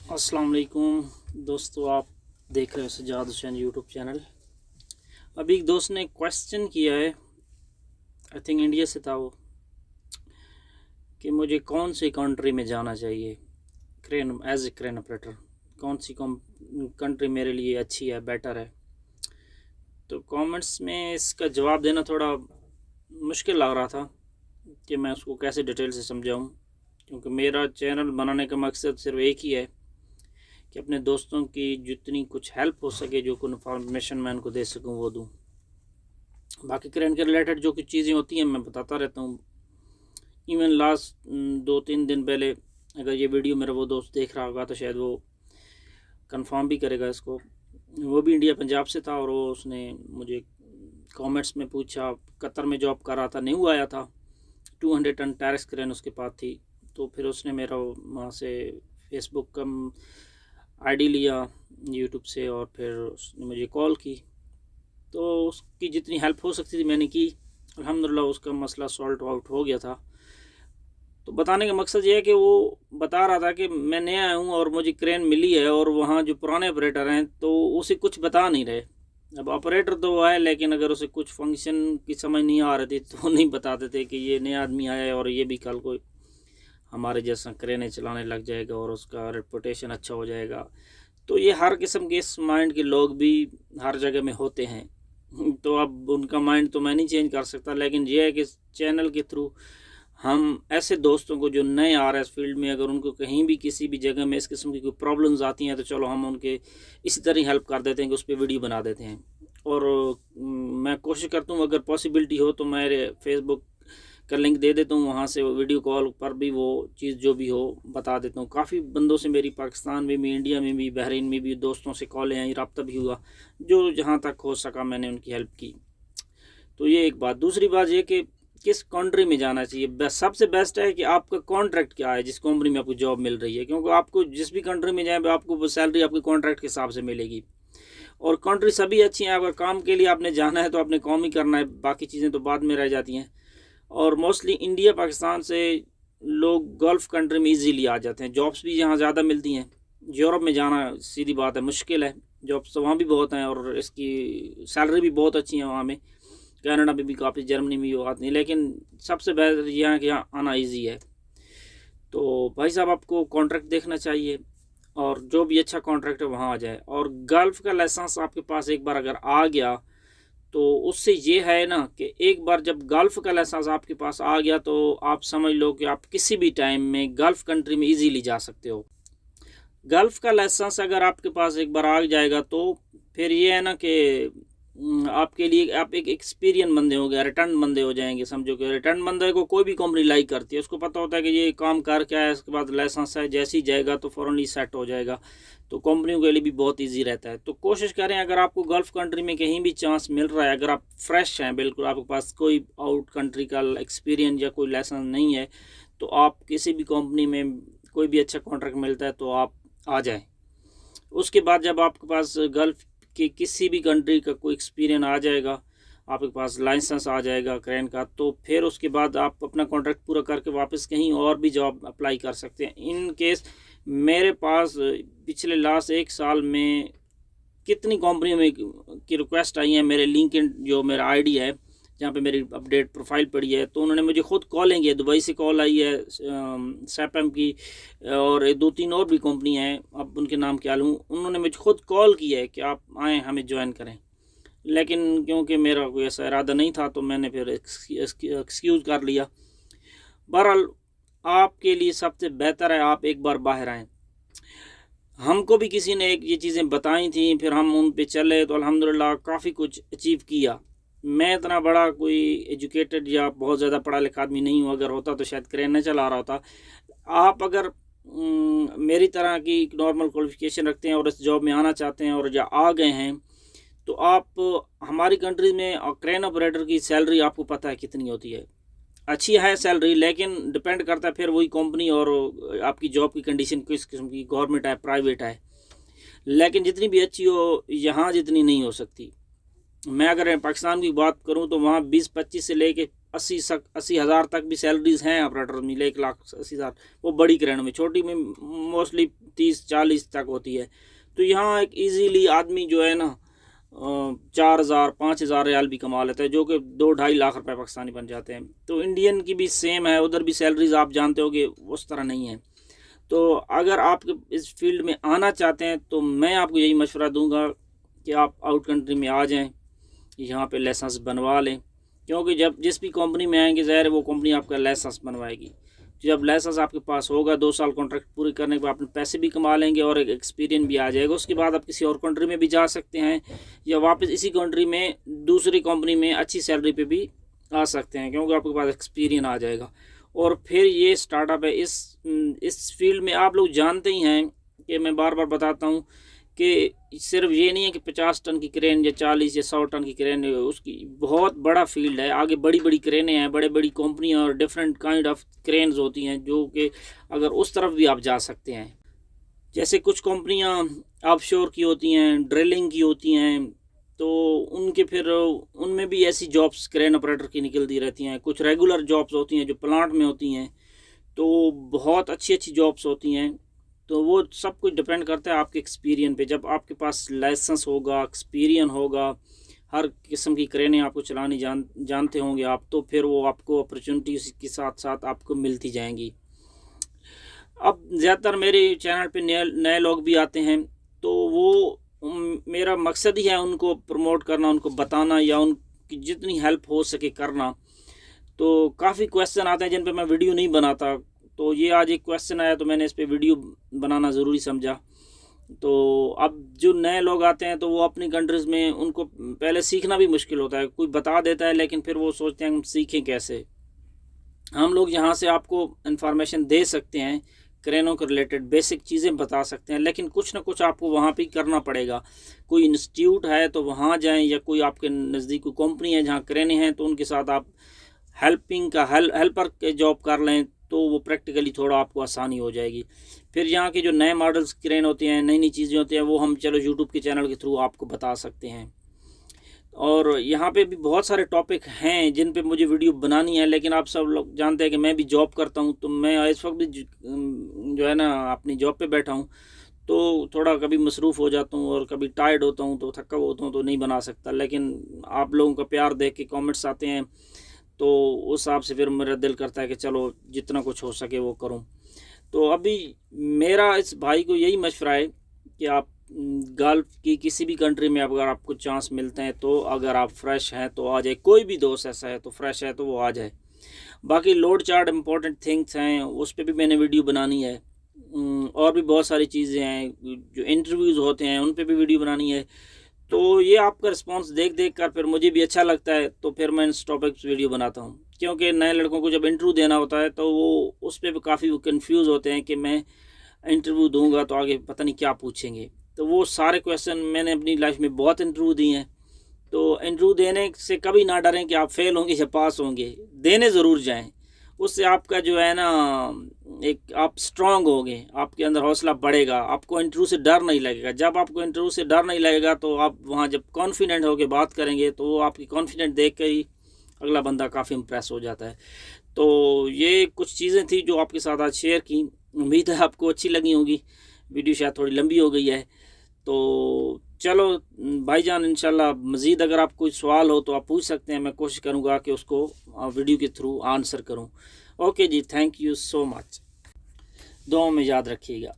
अस्सलाम वालेकुम दोस्तों, आप देख रहे हो सज्जाद हुसैन यूट्यूब चैनल। अभी एक दोस्त ने क्वेश्चन किया है, आई थिंक इंडिया से था वो, कि मुझे कौन सी कंट्री में जाना चाहिए crane as a crane operator, कौन सी कंट्री मेरे लिए अच्छी है, बेटर है। तो कमेंट्स में इसका जवाब देना थोड़ा मुश्किल लग रहा था कि मैं उसको कैसे डिटेल से समझाऊं, क्योंकि मेरा चैनल बनाने का मकसद सिर्फ एक ही है कि अपने दोस्तों की जितनी कुछ हेल्प हो सके, जो कुछ इन्फॉर्मेशन मैं उनको दे सकूं वो दूं। बाकी क्रेन के रिलेटेड जो कुछ चीज़ें होती हैं मैं बताता रहता हूं। इवन लास्ट 2-3 दिन पहले, अगर ये वीडियो मेरा वो दोस्त देख रहा होगा तो शायद वो कंफर्म भी करेगा इसको। वो भी इंडिया पंजाब से था और वो उसने मुझे कमेंट्स में पूछा, कतर में जॉब कर रहा था, न्यू आया था, 200 टन टेरेस क्रेन उसके पास थी। तो फिर उसने मेरा वहाँ से फेसबुक का आईडी लिया यूट्यूब से और फिर उसने मुझे कॉल की। तो उसकी जितनी हेल्प हो सकती थी मैंने की। अल्हम्दुलिल्लाह उसका मसला सॉल्व आउट हो गया था। तो बताने का मकसद ये है कि वो बता रहा था कि मैं नया हूँ और मुझे क्रेन मिली है और वहाँ जो पुराने ऑपरेटर हैं तो उसे कुछ बता नहीं रहे। अब ऑपरेटर तो वो है, लेकिन अगर उसे कुछ फंक्शन की समझ नहीं आ रही थी तो नहीं बताते थे कि ये नया आदमी आया है और ये भी कल को हमारे जैसा क्रेनें चलाने लग जाएगा और उसका रेपुटेशन अच्छा हो जाएगा। तो ये हर किस्म के इस माइंड के लोग भी हर जगह में होते हैं। तो अब उनका माइंड तो मैं नहीं चेंज कर सकता, लेकिन ये है कि चैनल के थ्रू हम ऐसे दोस्तों को जो नए आ रहे हैं इस फील्ड में, अगर उनको कहीं भी किसी भी जगह में इस किस्म की कोई प्रॉब्लम्स आती हैं तो चलो हम उनके इसी तरह हेल्प कर देते हैं कि उस पर वीडियो बना देते हैं। और मैं कोशिश करता हूँ अगर पॉसिबिलिटी हो तो मेरे फेसबुक का लिंक दे देता हूँ, वहाँ से वीडियो कॉल पर भी वो चीज़ जो भी हो बता देता हूँ। काफ़ी बंदों से मेरी पाकिस्तान में भी, इंडिया में भी, बहरीन में भी दोस्तों से कॉलें आई, रब्ता भी हुआ, जो जहाँ तक हो सका मैंने उनकी हेल्प की। तो ये एक बात। दूसरी बात ये कि किस कंट्री में जाना चाहिए। सबसे बेस्ट है कि आपका कॉन्ट्रैक्ट क्या है, जिस कंपनी में आपको जॉब मिल रही है, क्योंकि आपको जिस भी कंट्री में जाए आपको सैलरी आपके कॉन्ट्रैक्ट के हिसाब से मिलेगी। और कंट्री सभी अच्छी हैं, अगर काम के लिए आपने जाना है तो आपने काम ही करना है, बाकी चीज़ें तो बाद में रह जाती हैं। और मोस्टली इंडिया पाकिस्तान से लोग गल्फ़ कंट्री में इजीली आ जाते हैं, जॉब्स भी यहाँ ज़्यादा मिलती हैं। यूरोप में जाना सीधी बात है मुश्किल है, जॉब्स तो वहाँ भी बहुत हैं और इसकी सैलरी भी बहुत अच्छी है वहाँ में। कनाडा में भी काफ़ी, जर्मनी में भी आती है, लेकिन सबसे बेहतर यहाँ के यहाँ आना ईजी है। तो भाई साहब आपको कॉन्ट्रैक्ट देखना चाहिए और जो भी अच्छा कॉन्ट्रैक्ट है वहाँ आ जाए। और गल्फ़ का लाइसेंस आपके पास एक बार अगर आ गया तो उससे ये है ना कि एक बार जब गल्फ़ का लाइसेंस आपके पास आ गया तो आप समझ लो कि आप किसी भी टाइम में गल्फ़ कंट्री में इजीली जा सकते हो। गल्फ़ का लाइसेंस अगर आपके पास एक बार आ जाएगा तो फिर ये है ना कि आपके लिए आप एक एक्सपीरियंस बंदे हो गए, रिटर्न बंदे हो जाएंगे। समझो कि रिटर्न बंदे को कोई भी कंपनी लाइक करती है, उसको पता होता है कि ये काम कर क्या है, इसके बाद लाइसेंस है, जैसे ही जाएगा तो फ़ौरन ही सेट हो जाएगा। तो कंपनियों के लिए भी बहुत इजी रहता है। तो कोशिश करें, अगर आपको गल्फ़ कंट्री में कहीं भी चांस मिल रहा है, अगर आप फ्रेश हैं बिल्कुल, आपके पास कोई आउट कंट्री का एक्सपीरियंस या कोई लाइसेंस नहीं है, तो आप किसी भी कंपनी में कोई भी अच्छा कॉन्ट्रैक्ट मिलता है तो आप आ जाएं। उसके बाद जब आपके पास गल्फ़ कि किसी भी कंट्री का कोई एक्सपीरियंस आ जाएगा, आपके पास लाइसेंस आ जाएगा क्रेन का, तो फिर उसके बाद आप अपना कॉन्ट्रैक्ट पूरा करके वापस कहीं और भी जॉब अप्लाई कर सकते हैं। इन केस मेरे पास पिछले लास्ट 1 साल में कितनी कंपनियों में की रिक्वेस्ट आई हैं, मेरे लिंक्डइन जो मेरा आईडी है जहाँ पे मेरी अपडेट प्रोफाइल पड़ी है, तो उन्होंने मुझे खुद कॉलिंग है, दुबई से कॉल आई है, सैपम की, और 2-3 और भी कंपनी हैं, अब उनके नाम क्या लूँ, उन्होंने मुझे खुद कॉल किया है कि आप आएँ हमें ज्वाइन करें। लेकिन क्योंकि मेरा कोई ऐसा इरादा नहीं था तो मैंने फिर एक्सक्यूज़ कर लिया। बहरहाल आपके लिए सबसे बेहतर है आप एक बार बाहर आएँ। हमको भी किसी ने ये चीज़ें बताई थी, फिर हम उन पे चले तो अल्हम्दुलिल्लाह काफ़ी कुछ अचीव किया। मैं इतना बड़ा कोई एजुकेटेड या बहुत ज़्यादा पढ़ा लिखा आदमी नहीं हूँ, अगर होता तो शायद क्रेन न चला रहा होता। आप अगर मेरी तरह की नॉर्मल क्वालिफ़िकेशन रखते हैं और इस जॉब में आना चाहते हैं और या आ गए हैं, तो आप हमारी कंट्री में क्रेन ऑपरेटर की सैलरी आपको पता है कितनी होती है। अच्छी है सैलरी, लेकिन डिपेंड करता है फिर वही कंपनी और आपकी जॉब की कंडीशन किस किस्म की, गवर्नमेंट है प्राइवेट है। लेकिन जितनी भी अच्छी हो यहाँ जितनी नहीं हो सकती। मैं अगर पाकिस्तान की बात करूं तो वहाँ 20-25 से लेके 80,000 तक भी सैलरीज हैं ऑपरेटर में, 1,80,000। वो बड़ी क्रेन में, छोटी में मोस्टली 30-40 तक होती है। तो यहाँ एक इजीली आदमी जो है ना 4,000-5,000 रियाल भी कमा लेता है, जो कि 2-2.5 लाख रुपए पाकिस्तानी बन जाते हैं। तो इंडियन की भी सेम है, उधर भी सैलरीज आप जानते होगे उस तरह नहीं है। तो अगर आप इस फील्ड में आना चाहते हैं तो मैं आपको यही मशवरा दूंगा कि आप आउट कंट्री में आ जाएं, यहाँ पे लाइसेंस बनवा लें, क्योंकि जब जिस भी कंपनी में आएंगे ज़ाहिर है वो कंपनी आपका लाइसेंस बनवाएगी। जब लाइसेंस आपके पास होगा, 2 साल कॉन्ट्रैक्ट पूरे करने के बाद अपने पैसे भी कमा लेंगे और एक एक्सपीरियंस भी आ जाएगा। उसके बाद आप किसी और कंट्री में भी जा सकते हैं या वापस इसी कंट्री में दूसरी कंपनी में अच्छी सैलरी पे भी आ सकते हैं, क्योंकि आपके पास एक्सपीरियंस आ जाएगा। और फिर ये स्टार्टअप है, इस फील्ड में आप लोग जानते ही हैं कि मैं बार बार बताता हूँ कि सिर्फ ये नहीं है कि 50 टन की क्रेन या 40 या 100 टन की क्रेन, उसकी बहुत बड़ा फील्ड है। आगे बड़ी बड़ी क्रेनें हैं, बड़े बड़ी कंपनियां और डिफरेंट काइंड ऑफ क्रेन्स होती हैं, जो कि अगर उस तरफ भी आप जा सकते हैं। जैसे कुछ कंपनियां ऑफशोर की होती हैं, ड्रिलिंग की होती हैं, तो उनके फिर उनमें भी ऐसी जॉब्स क्रेन ऑपरेटर की निकलती रहती हैं। कुछ रेगुलर जॉब्स होती हैं जो प्लांट में होती हैं, तो बहुत अच्छी अच्छी जॉब्स होती हैं। तो वो सब कुछ डिपेंड करता है आपके एक्सपीरियंस पे। जब आपके पास लाइसेंस होगा, एक्सपीरियंस होगा, हर किस्म की क्रेनें आपको चलानी जानते होंगे आप, तो फिर वो आपको अपॉर्चुनिटी के साथ साथ आपको मिलती जाएंगी। अब ज़्यादातर मेरे चैनल पे नए लोग भी आते हैं, तो वो मेरा मकसद ही है उनको प्रमोट करना, उनको बताना या उनकी जितनी हेल्प हो सके करना। तो काफ़ी क्वेश्चन आते हैं जिन पे मैं वीडियो नहीं बनाता, तो ये आज एक क्वेश्चन आया तो मैंने इस पे वीडियो बनाना ज़रूरी समझा। तो अब जो नए लोग आते हैं तो वो अपनी कंट्रीज़ में उनको पहले सीखना भी मुश्किल होता है, कोई बता देता है लेकिन फिर वो सोचते हैं हम सीखें कैसे। हम लोग यहाँ से आपको इन्फॉर्मेशन दे सकते हैं, क्रेनों के रिलेटेड बेसिक चीज़ें बता सकते हैं, लेकिन कुछ ना कुछ आपको वहाँ पे करना पड़ेगा। कोई इंस्टीट्यूट है तो वहाँ जाएं, या कोई आपके नज़दीक कोई कंपनी है जहाँ क्रेनें हैं तो उनके साथ आप हेल्पर के जॉब कर लें, तो वो प्रैक्टिकली थोड़ा आपको आसानी हो जाएगी। फिर यहाँ के जो नए मॉडल्स क्रेन होते हैं, नई नई चीज़ें होती हैं, वो हम चलो यूट्यूब के चैनल के थ्रू आपको बता सकते हैं। और यहाँ पे भी बहुत सारे टॉपिक हैं जिन पे मुझे वीडियो बनानी है, लेकिन आप सब लोग जानते हैं कि मैं भी जॉब करता हूँ, तो मैं इस वक्त भी जो है ना अपनी जॉब पे बैठा हूँ, तो थोड़ा कभी मसरूफ़ हो जाता हूँ और कभी टायर्ड होता हूँ, तो थका होता हूँ, तो नहीं बना सकता। लेकिन आप लोगों का प्यार देख के कमेंट्स आते हैं, तो उस हिसाब से फिर मेरा दिल करता है कि चलो जितना कुछ हो सके वो करूं। तो अभी मेरा इस भाई को यही मशवरा है कि आप गल्फ़ की किसी भी कंट्री में अगर आपको चांस मिलते हैं, तो अगर आप फ्रेश हैं तो आ जाए। कोई भी दोस्त ऐसा है तो फ्रेश है तो वो आ जाए। बाकी लोड चार्ट इम्पोर्टेंट थिंग्स हैं, उस पर भी मैंने वीडियो बनानी है। और भी बहुत सारी चीज़ें हैं, जो इंटरव्यूज़ होते हैं उन पर भी वीडियो बनानी है। तो ये आपका रिस्पांस देख कर फिर मुझे भी अच्छा लगता है, तो फिर मैं इस टॉपिक पर वीडियो बनाता हूँ। क्योंकि नए लड़कों को जब इंटरव्यू देना होता है तो वो उस पर भी काफ़ी वो कन्फ्यूज़ होते हैं कि मैं इंटरव्यू दूंगा तो आगे पता नहीं क्या पूछेंगे। तो वो सारे क्वेश्चन मैंने अपनी लाइफ में बहुत इंटरव्यू दिए हैं, तो इंटरव्यू देने से कभी ना डरें कि आप फेल होंगे या पास होंगे, देने ज़रूर जाएं। उससे आपका जो है ना एक आप स्ट्रांग होंगे, आपके अंदर हौसला बढ़ेगा, आपको इंटरव्यू से डर नहीं लगेगा। जब आपको इंटरव्यू से डर नहीं लगेगा तो आप वहाँ जब कॉन्फिडेंट होकर बात करेंगे, तो वो आपकी कॉन्फिडेंट देख कर ही अगला बंदा काफ़ी इम्प्रेस हो जाता है। तो ये कुछ चीज़ें थी जो आपके साथ आज शेयर की। उम्मीद है आपको अच्छी लगी होगी। वीडियो शायद थोड़ी लंबी हो गई है, तो चलो भाईजान, इंशाल्लाह मज़ीद अगर आप कोई सवाल हो तो आप पूछ सकते हैं, मैं कोशिश करूँगा कि उसको वीडियो के थ्रू आंसर करूँ। ओके जी, थैंक यू सो मच। दुआ में याद रखिएगा।